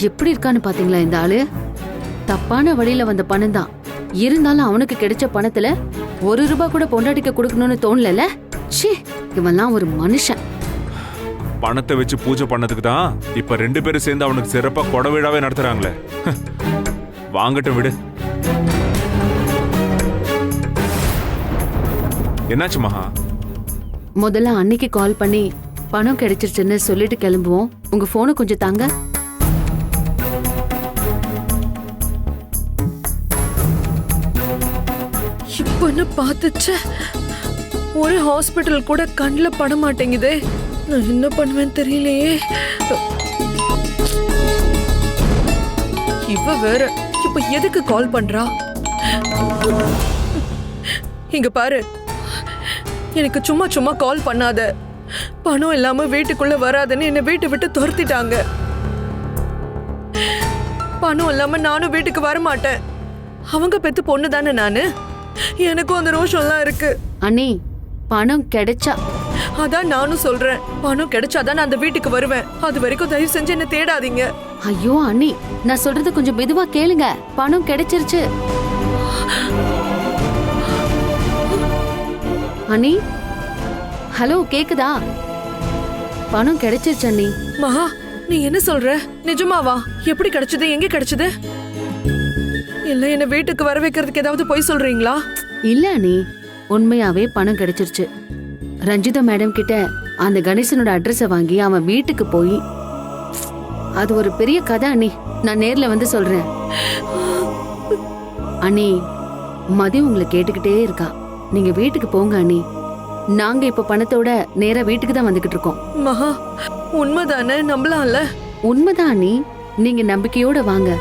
எப்படி இருக்கான்னு பாத்தீங்களா இந்த ஆளு? தப்பான வழியில வந்த பணம் தான். இருந்தாலும் அவனுக்கு கிடைச்ச பணத்துல 1 ரூபாய் கூட பொண்டாட்டிக்கு கொடுக்கணும்னு தோணல. ச்சீ, இவன்லாம் ஒரு மனுஷன். பணத்தை வச்சு பூஜை பண்ணதுக்கு தான் இப்ப 2 பேரும் சேர்ந்து அவனுக்கு சிறப்பா கொடை விழாவே நடத்துறாங்களே. வாங்கட்டும் விடு. என்னாச்சு மகா? முதல்ல அன்னைக்கு கால் பண்ணி பணம் கிடைச்சிருச்சுன்னு சொல்லிட்டு கிளம்புவோம். உங்க போனை கொஞ்சம் தாங்க. இப்பன்னு பார்த்துச்ச ஒரு ஹாஸ்பிட்டல் கூட கண்ணுல பட மாட்டேங்குதே. நான் என்ன பண்ணுவேன்னு தெரியலையே. இவ வேற இப்ப எதுக்கு கால் பண்றா? இங்க பாரு, எனக்கு சும்மா சும்மா கால் பண்ணாத. பணம் இல்லாம வீட்டுக்குள்ள வராதுன்னு என்ன வீட்டை விட்டு துரத்திட்டாங்க. பணம் இல்லாம நானும் வீட்டுக்கு வர மாட்டேன். அவங்க பெத்து பொண்ணு தானே நானு. எனக்கும் அந்த ரோஷம்லாம் இருக்கு. அண்ணி, பணம் கிடைச்சா அதான் நானும் சொல்றேன். பணம் கிடைச்சாதான் நான் அந்த வீட்டுக்கு வருவேன். அது வரைக்கும் தயவு செஞ்சு என்ன தேடாதீங்க. ஐயோ அண்ணி, நான் சொல்றது கொஞ்சம் மெதுவா கேளுங்க. பணம் கிடைச்சிருச்சு அண்ணி. ஹலோ, கேக்குதா? பணம் கிடைச்சிருச்சு அண்ணி. மகா, நீ என்ன சொல்ற? நிஜமாவா? எப்படி கிடைச்சது? எங்க கிடைச்சது? இல்ல என்ன வீட்டுக்கு வர வைக்கிறதுக்கு ஏதாவது பொய் சொல்றீங்களா? இல்ல அண்ணி, உண்மையாவே பணம் கிடைச்சிருச்சு. ரஞ்சிதா மேடம் கிட்ட அந்த கணேசனோட அட்ரஸ வாங்கி அவன் வீட்டுக்கு போய், அது ஒரு பெரிய கதை அண்ணி. நான் நேர்ல வந்து சொல்றேன் அண்ணி. மதி உங்களை கேட்டுக்கிட்டே இருக்கா. நீங்க வீட்டுக்கு போங்க அண்ணி. நாங்க இப்ப பணத்தோட நேரா வீட்டுக்கு தான் வந்துகிட்டு இருக்கோம். மகா, உண்மைதானே? நம்பலாம்ல? உண்மைதான் அண்ணி, நீங்க நம்பிக்கையோட வாங்க.